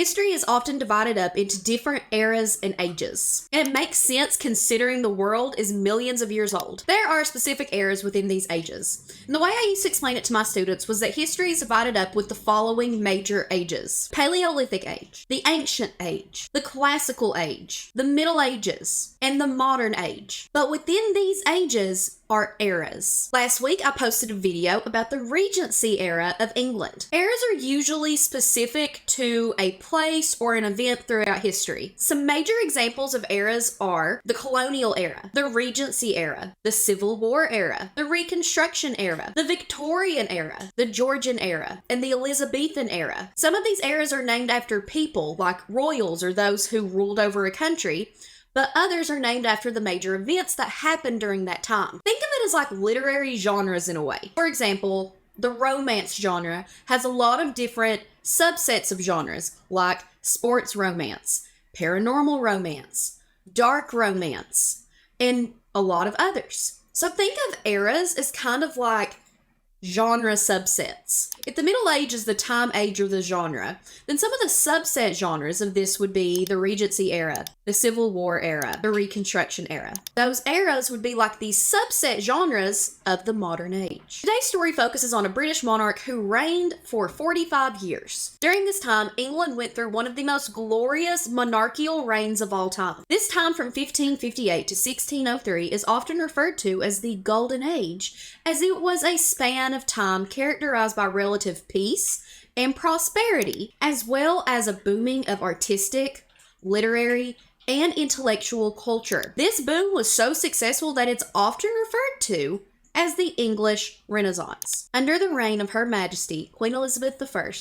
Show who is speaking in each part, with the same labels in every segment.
Speaker 1: History is often divided up into different eras and ages, and it makes sense considering the world is millions of years old. There are specific eras within these ages, and the way I used to explain it to my students was that history is divided up with the following major ages: Paleolithic Age, the Ancient Age, the Classical Age, the Middle Ages, and the Modern Age. But within these ages are eras. Last week, I posted a video about the Regency era of England. Eras are usually specific to a place or an event throughout history. Some major examples of eras are the Colonial era, the Regency era, the Civil War era, the Reconstruction era, the Victorian era, the Georgian era, and the Elizabethan era. Some of these eras are named after people, like royals or those who ruled over a country, but others are named after the major events that happened during that time. Think of it as like literary genres in a way. For example, the romance genre has a lot of different subsets of genres, like sports romance, paranormal romance, dark romance, and a lot of others. So think of eras as kind of like genre subsets. If the Middle Age is the time age of the genre, then some of the subset genres of this would be the Regency era, the Civil War era, the Reconstruction era. Those eras would be like the subset genres of the modern age. Today's story focuses on a British monarch who reigned for 45 years. During this time, England went through one of the most glorious monarchical reigns of all time. This time from 1558 to 1603 is often referred to as the Golden Age, as it was a span of time characterized by relative peace and prosperity, as well as a booming of artistic, literary, and intellectual culture. This boom was so successful that it's often referred to as the English Renaissance. Under the reign of Her Majesty, Queen Elizabeth I,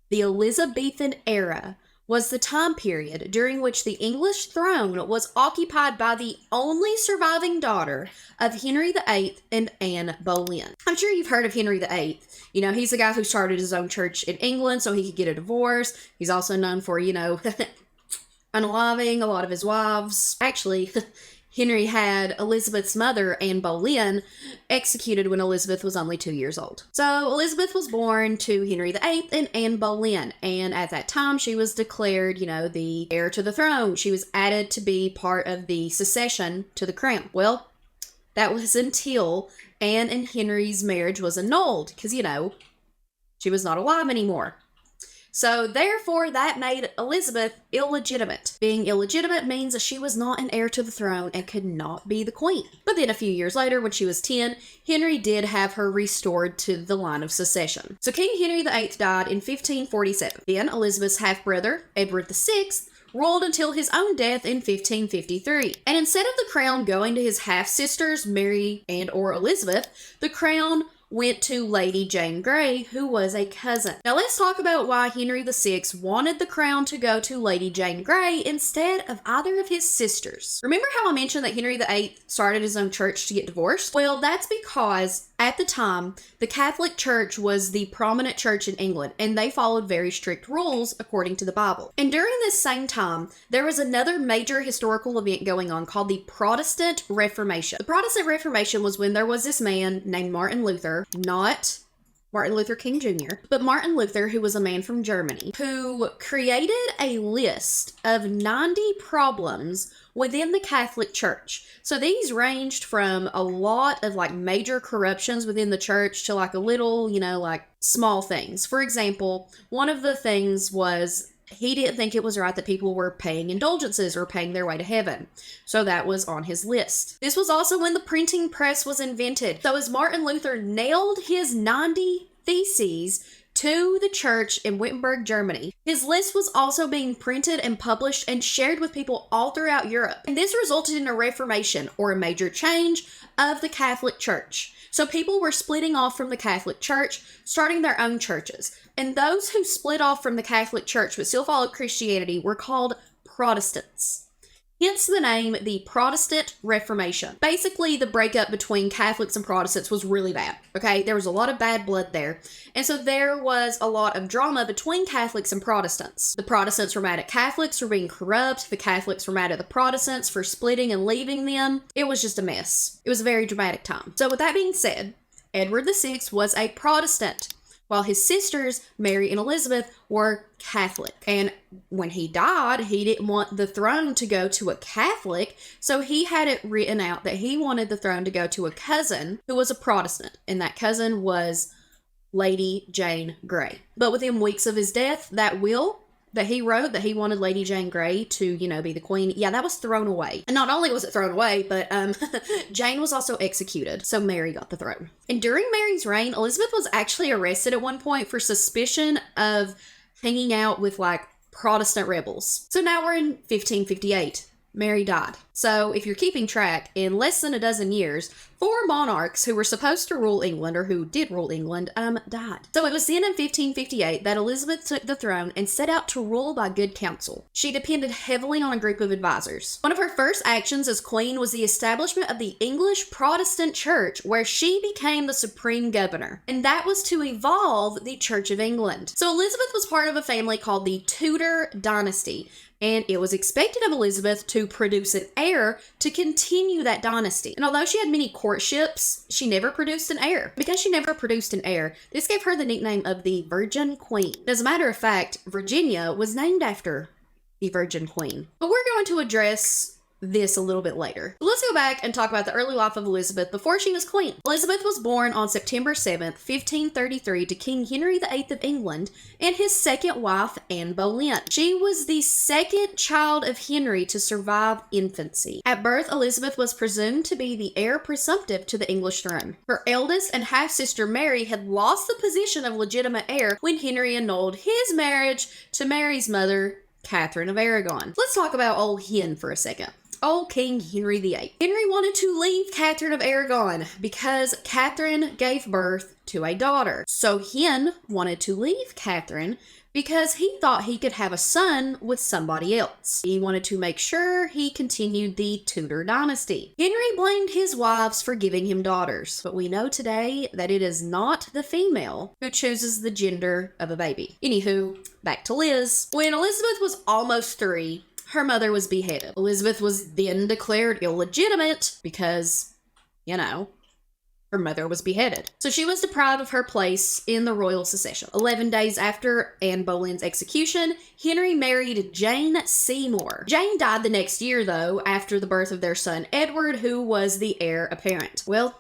Speaker 1: the Elizabethan era was the time period during which the English throne was occupied by the only surviving daughter of Henry VIII and Anne Boleyn. I'm sure you've heard of Henry VIII. You know, he's the guy who started his own church in England so he could get a divorce. He's also known for, unaliving a lot of his wives. Actually, Henry had Elizabeth's mother, Anne Boleyn, executed when Elizabeth was only 2 years old. So Elizabeth was born to Henry VIII and Anne Boleyn, and at that time she was declared, the heir to the throne. She was added to be part of the succession to the crown. Well, that was until Anne and Henry's marriage was annulled, because, she was not alive anymore. So therefore, that made Elizabeth illegitimate. Being illegitimate means that she was not an heir to the throne and could not be the queen. But then a few years later, when she was 10, Henry did have her restored to the line of succession. So King Henry VIII died in 1547. Then Elizabeth's half-brother, Edward VI, ruled until his own death in 1553. And instead of the crown going to his half-sisters, Mary and or Elizabeth, the crown went to Lady Jane Grey, who was a cousin. Now let's talk about why Henry VI wanted the crown to go to Lady Jane Grey instead of either of his sisters. Remember how I mentioned that Henry VIII started his own church to get divorced? Well, that's because at the time, the Catholic Church was the prominent church in England, and they followed very strict rules according to the Bible. And during this same time, there was another major historical event going on called the Protestant Reformation. The Protestant Reformation was when there was this man named Martin Luther, not Martin Luther King Jr., but Martin Luther, who was a man from Germany, who created a list of 90 problems within the Catholic Church. So these ranged from a lot of major corruptions within the church to a little, small things. For example, one of the things was he didn't think it was right that people were paying indulgences or paying their way to heaven. So that was on his list. This was also when the printing press was invented. So as Martin Luther nailed his 90 theses to the church in Wittenberg, Germany, his list was also being printed and published and shared with people all throughout Europe. And this resulted in a reformation, or a major change, of the Catholic Church. So people were splitting off from the Catholic Church, starting their own churches. And those who split off from the Catholic Church but still followed Christianity were called Protestants. Hence the name, the Protestant Reformation. Basically, the breakup between Catholics and Protestants was really bad, okay? There was a lot of bad blood there. And so there was a lot of drama between Catholics and Protestants. The Protestants were mad at Catholics for being corrupt. The Catholics were mad at the Protestants for splitting and leaving them. It was just a mess. It was a very dramatic time. So with that being said, Edward VI was a Protestant. while his sisters, Mary and Elizabeth, were Catholic. And when he died, he didn't want the throne to go to a Catholic, so he had it written out that he wanted the throne to go to a cousin who was a Protestant, and that cousin was Lady Jane Grey. But within weeks of his death, that will that he wrote that he wanted Lady Jane Grey to, be the queen, that was thrown away. And not only was it thrown away, but Jane was also executed, so Mary got the throne. And during Mary's reign, Elizabeth was actually arrested at one point for suspicion of hanging out with, Protestant rebels. So now we're in 1558. Mary died. So if you're keeping track, in less than a dozen years, 4 monarchs who were supposed to rule England, or who did rule England, died. So it was then in 1558 that Elizabeth took the throne and set out to rule by good counsel. She depended heavily on a group of advisors. One of her first actions as queen was the establishment of the English Protestant Church, where she became the supreme governor. And that was to evolve the Church of England. So Elizabeth was part of a family called the Tudor dynasty, and it was expected of Elizabeth to produce an heir to continue that dynasty. And although she had many courtships, she never produced an heir. Because she never produced an heir, this gave her the nickname of the Virgin Queen. As a matter of fact, Virginia was named after the Virgin Queen. But we're going to address this a little bit later. But let's go back and talk about the early life of Elizabeth before she was queen. Elizabeth was born on September 7th, 1533 to King Henry VIII of England and his second wife, Anne Boleyn. She was the second child of Henry to survive infancy. At birth, Elizabeth was presumed to be the heir presumptive to the English throne. Her eldest and half-sister Mary had lost the position of legitimate heir when Henry annulled his marriage to Mary's mother, Catherine of Aragon. Let's talk about old Hen for a second. Old King Henry VIII. Henry wanted to leave Catherine of Aragon because Catherine gave birth to a daughter. So Hen wanted to leave Catherine because he thought he could have a son with somebody else. He wanted to make sure he continued the Tudor dynasty. Henry blamed his wives for giving him daughters, but we know today that it is not the female who chooses the gender of a baby. Anywho, back to Liz. When Elizabeth was almost 3, her mother was beheaded. Elizabeth was then declared illegitimate because, her mother was beheaded. So she was deprived of her place in the royal succession. 11 days after Anne Boleyn's execution, Henry married Jane Seymour. Jane died the next year, though, after the birth of their son Edward, who was the heir apparent. Well,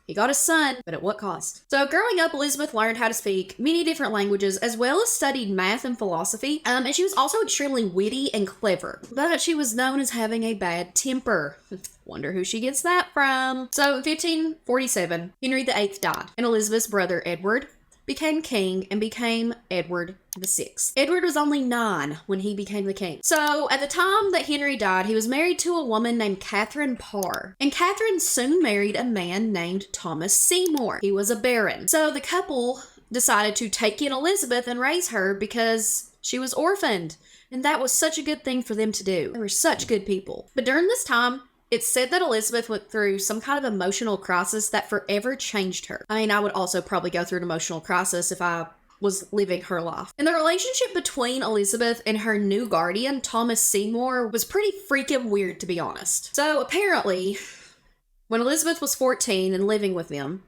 Speaker 1: he got a son, but at what cost? So growing up, Elizabeth learned how to speak many different languages, as well as studied math and philosophy, and she was also extremely witty and clever. But she was known as having a bad temper. Wonder who she gets that from. So in 1547, Henry VIII died, and Elizabeth's brother Edward became king and became Edward VI. Edward was only 9 when he became the king. So at the time that Henry died, he was married to a woman named Catherine Parr. And Catherine soon married a man named Thomas Seymour. He was a baron. So the couple decided to take in Elizabeth and raise her because she was orphaned. And that was such a good thing for them to do. They were such good people. But during this time, it's said that Elizabeth went through some kind of emotional crisis that forever changed her. I mean, I would also probably go through an emotional crisis if I was living her life. And the relationship between Elizabeth and her new guardian, Thomas Seymour, was pretty freaking weird, to be honest. So apparently, when Elizabeth was 14 and living with them,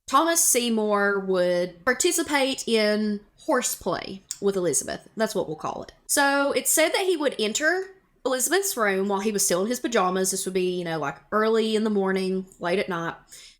Speaker 1: Thomas Seymour would participate in horseplay with Elizabeth. That's what we'll call it. So it's said that he would enter Elizabeth's room while he was still in his pajamas. This would be, early in the morning, late at night.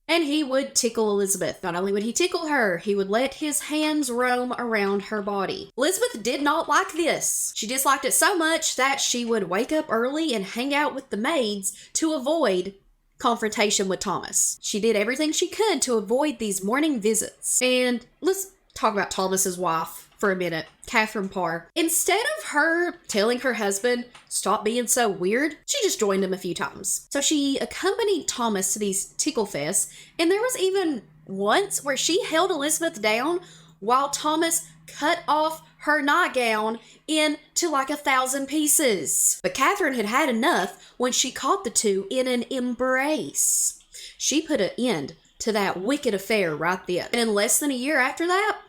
Speaker 1: And he would tickle Elizabeth. Not only would he tickle her, he would let his hands roam around her body. Elizabeth did not like this. She disliked it so much that she would wake up early and hang out with the maids to avoid confrontation with Thomas. She did everything she could to avoid these morning visits. And let's talk about Thomas's wife for a minute, Catherine Parr. Instead of her telling her husband, stop being so weird, she just joined him a few times. So she accompanied Thomas to these tickle fests, and there was even once where she held Elizabeth down while Thomas cut off her nightgown into 1,000 pieces. But Catherine had had enough when she caught the two in an embrace. She put an end to that wicked affair right then. And in less than a year after that,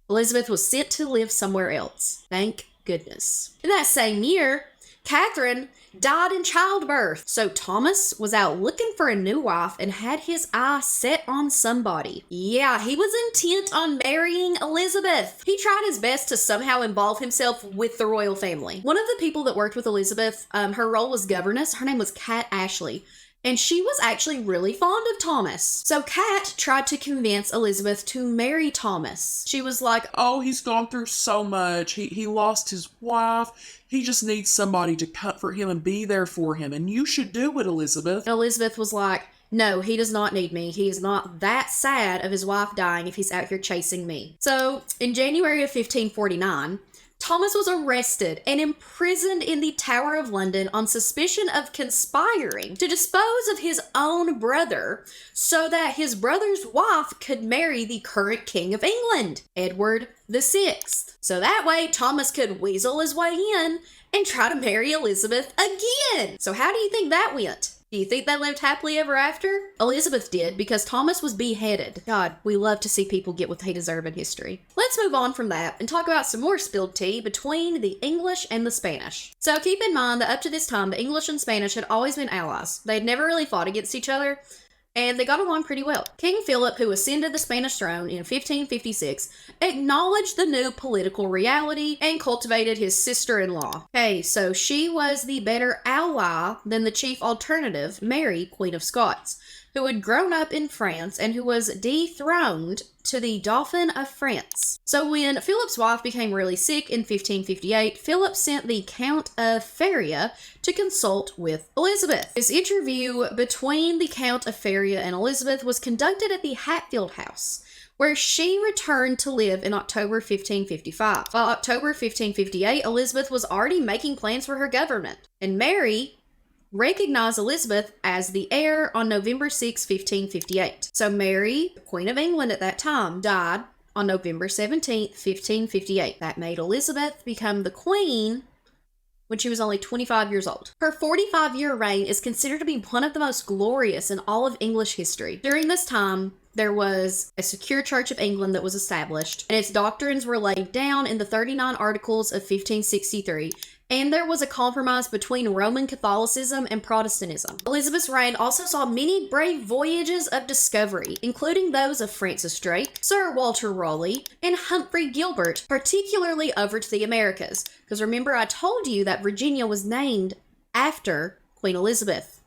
Speaker 1: Elizabeth was sent to live somewhere else. Thank goodness. In that same year, Catherine died in childbirth. So Thomas was out looking for a new wife and had his eye set on somebody. Yeah, he was intent on marrying Elizabeth. He tried his best to somehow involve himself with the royal family. One of the people that worked with Elizabeth, her role was governess. Her name was Cat Ashley. And she was actually really fond of Thomas. So Kat tried to convince Elizabeth to marry Thomas. She was like,
Speaker 2: "Oh, he's gone through so much. He lost his wife. He just needs somebody to comfort him and be there for him. And you should do it, Elizabeth."
Speaker 1: And Elizabeth was like, "No, he does not need me. He is not that sad of his wife dying if he's out here chasing me." So in January of 1549, Thomas was arrested and imprisoned in the Tower of London on suspicion of conspiring to dispose of his own brother so that his brother's wife could marry the current King of England, Edward VI. So that way Thomas could weasel his way in and try to marry Elizabeth again. So how do you think that went? Do you think they lived happily ever after? Elizabeth did, because Thomas was beheaded. God, we love to see people get what they deserve in history. Let's move on from that and talk about some more spilled tea between the English and the Spanish. So keep in mind that up to this time, the English and Spanish had always been allies. They'd never really fought against each other, and they got along pretty well. King Philip, who ascended the Spanish throne in 1556, acknowledged the new political reality and cultivated his sister-in-law. Okay, so she was the better ally than the chief alternative, Mary, Queen of Scots, who had grown up in France and who was dethroned to the Dauphin of France. So when Philip's wife became really sick in 1558, Philip sent the Count of Feria to consult with Elizabeth. This interview between the Count of Feria and Elizabeth was conducted at the Hatfield House, where she returned to live in October 1555. By October 1558, Elizabeth was already making plans for her government, and Mary recognized Elizabeth as the heir on November 6, 1558. So Mary, Queen of England at that time, died on November 17, 1558. That made Elizabeth become the queen when she was only 25 years old. Her 45-year reign is considered to be one of the most glorious in all of English history. During this time, there was a secure Church of England that was established, and its doctrines were laid down in the 39 Articles of 1563, and there was a compromise between Roman Catholicism and Protestantism. Elizabeth's reign also saw many brave voyages of discovery, including those of Francis Drake, Sir Walter Raleigh, and Humphrey Gilbert, particularly over to the Americas. Because remember, I told you that Virginia was named after Queen Elizabeth,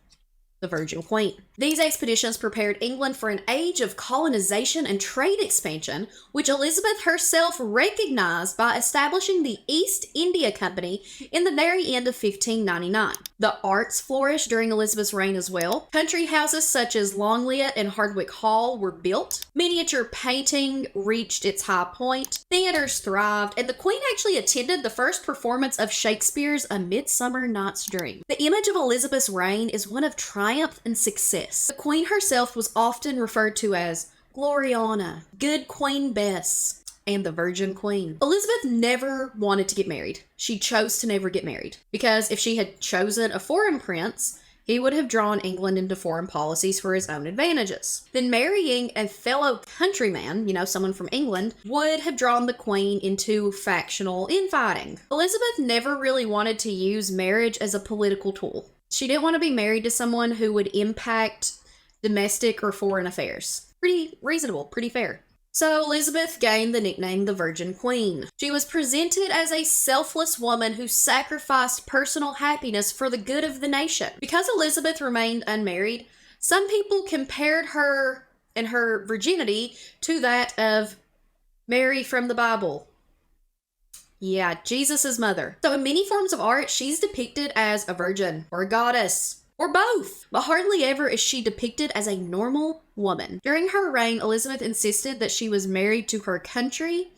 Speaker 1: the Virgin Queen. These expeditions prepared England for an age of colonization and trade expansion, which Elizabeth herself recognized by establishing the East India Company in the very end of 1599. The arts flourished during Elizabeth's reign as well. Country houses such as Longleat and Hardwick Hall were built. Miniature painting reached its high point. Theaters thrived, and the Queen actually attended the first performance of Shakespeare's A Midsummer Night's Dream. The image of Elizabeth's reign is one of triumph and success. The Queen herself was often referred to as Gloriana, Good Queen Bess, and the Virgin Queen. Elizabeth never wanted to get married. She chose to never get married, because if she had chosen a foreign prince, he would have drawn England into foreign policies for his own advantages. Then marrying a fellow countryman, someone from England, would have drawn the Queen into factional infighting. Elizabeth never really wanted to use marriage as a political tool. She didn't want to be married to someone who would impact domestic or foreign affairs. Pretty reasonable, pretty fair. So Elizabeth gained the nickname the Virgin Queen. She was presented as a selfless woman who sacrificed personal happiness for the good of the nation. Because Elizabeth remained unmarried, some people compared her and her virginity to that of Mary from the Bible. Yeah, Jesus' mother. So in many forms of art, she's depicted as a virgin or a goddess or both, but hardly ever is she depicted as a normal woman. During her reign, Elizabeth insisted that she was married to her country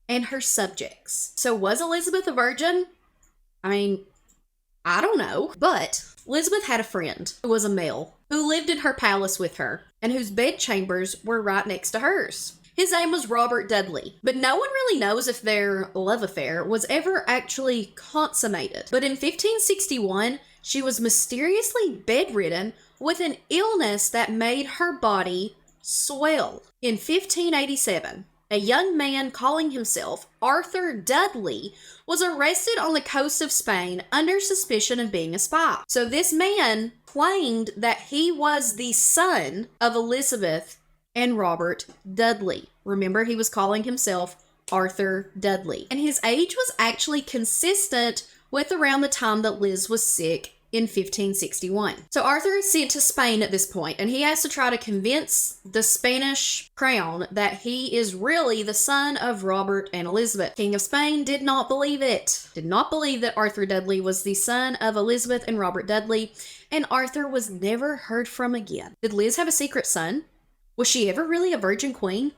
Speaker 1: and her subjects. So was Elizabeth a virgin? I don't know, but Elizabeth had a friend who was a male who lived in her palace with her and whose bedchambers were right next to hers. His name was Robert Dudley, but no one really knows if their love affair was ever actually consummated. But in 1561, she was mysteriously bedridden with an illness that made her body swell. In 1587, a young man calling himself Arthur Dudley was arrested on the coast of Spain under suspicion of being a spy. So this man claimed that he was the son of Elizabeth and Robert Dudley. Remember, he was calling himself Arthur Dudley. And his age was actually consistent with around the time that Liz was sick in 1561. So Arthur is sent to Spain at this point, and he has to try to convince the Spanish crown that he is really the son of Robert and Elizabeth. King of Spain did not believe it. Did not believe that Arthur Dudley was the son of Elizabeth and Robert Dudley, and Arthur was never heard from again. Did Liz have a secret son? Was she ever really a virgin queen?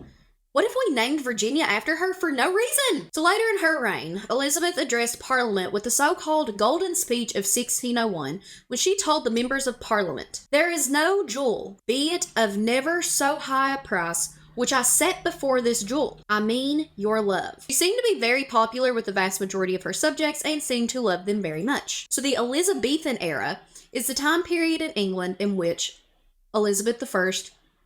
Speaker 1: What if we named Virginia after her for no reason? So later in her reign, Elizabeth addressed Parliament with the so-called Golden Speech of 1601, when she told the members of Parliament, "There is no jewel, be it of never so high a price, which I set before this jewel. I mean your love." She seemed to be very popular with the vast majority of her subjects and seemed to love them very much. So the Elizabethan era is the time period in England in which Elizabeth I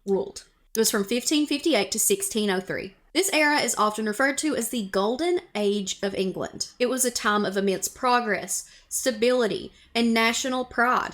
Speaker 1: ruled. It was from 1558 to 1603. This era is often referred to as the Golden Age of England. It was a time of immense progress, stability, and national pride.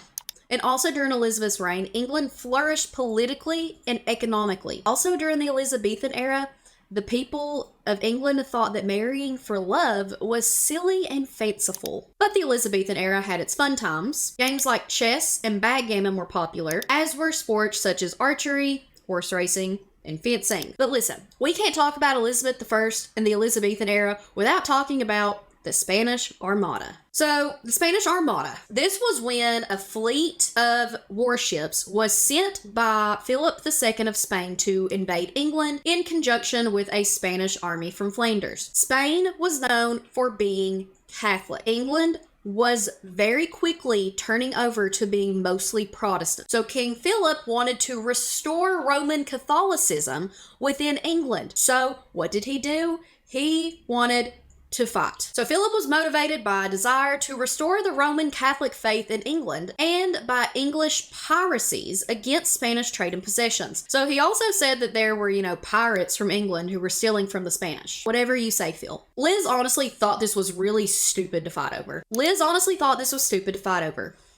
Speaker 1: And also during Elizabeth's reign, England flourished politically and economically. Also during the Elizabethan era, the people of England thought that marrying for love was silly and fanciful. But the Elizabethan era had its fun times. Games like chess and backgammon were popular, as were sports such as archery, horse racing, and fencing. But listen, we can't talk about Elizabeth I and the Elizabethan era without talking about the Spanish Armada. So, the Spanish Armada. This was when a fleet of warships was sent by Philip II of Spain to invade England in conjunction with a Spanish army from Flanders. Spain was known for being Catholic. England was very quickly turning over to being mostly Protestant. So King Philip wanted to restore Roman Catholicism within England. So what did he do? He wanted to fight. So Philip was motivated by a desire to restore the Roman Catholic faith in England and by English piracies against Spanish trade and possessions. So he also said that there were, pirates from England who were stealing from the Spanish. Whatever you say, Phil. Liz honestly thought this was really stupid to fight over.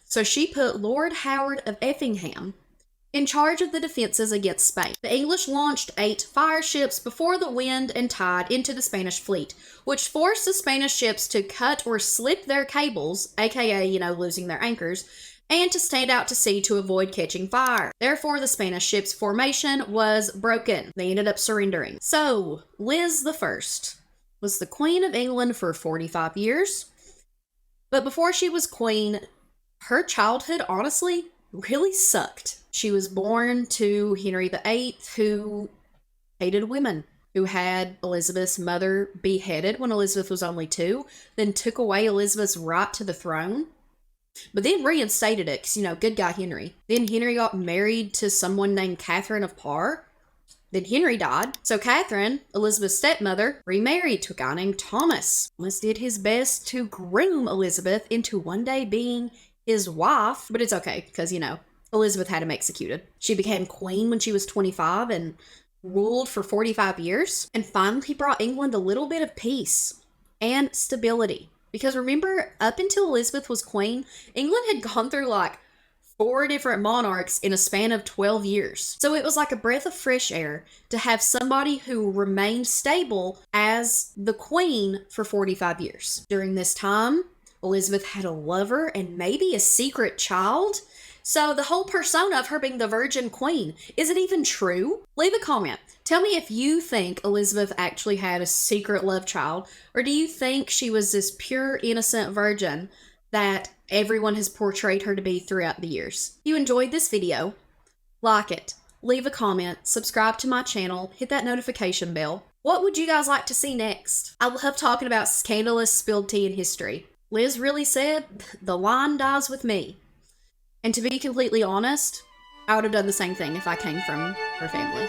Speaker 1: So she put Lord Howard of Effingham in charge of the defenses against Spain. The English launched 8 fire ships before the wind and tide into the Spanish fleet, which forced the Spanish ships to cut or slip their cables, aka, losing their anchors, and to stand out to sea to avoid catching fire. Therefore, the Spanish ship's formation was broken. They ended up surrendering. So, Liz I was the Queen of England for 45 years, but before she was queen, her childhood, honestly, really sucked. She was born to Henry VIII, who hated women, who had Elizabeth's mother beheaded when Elizabeth was only 2, then took away Elizabeth's right to the throne, but then reinstated it, because, good guy Henry. Then Henry got married to someone named Catherine of Parr. Then Henry died, so Catherine, Elizabeth's stepmother, remarried to a guy named Thomas. Thomas did his best to groom Elizabeth into one day being his wife, but it's okay, because, Elizabeth had him executed. She became queen when she was 25 and ruled for 45 years, and finally brought England a little bit of peace and stability. Because remember, up until Elizabeth was queen, England had gone through 4 different monarchs in a span of 12 years. So it was like a breath of fresh air to have somebody who remained stable as the queen for 45 years. During this time, Elizabeth had a lover and maybe a secret child. So the whole persona of her being the Virgin Queen, is it even true? Leave a comment. Tell me if you think Elizabeth actually had a secret love child, or do you think she was this pure, innocent virgin that everyone has portrayed her to be throughout the years? If you enjoyed this video, like it, leave a comment, subscribe to my channel, hit that notification bell. What would you guys like to see next? I love talking about scandalous spilled tea in history. Liz really said, the line dies with me. And to be completely honest, I would have done the same thing if I came from her family.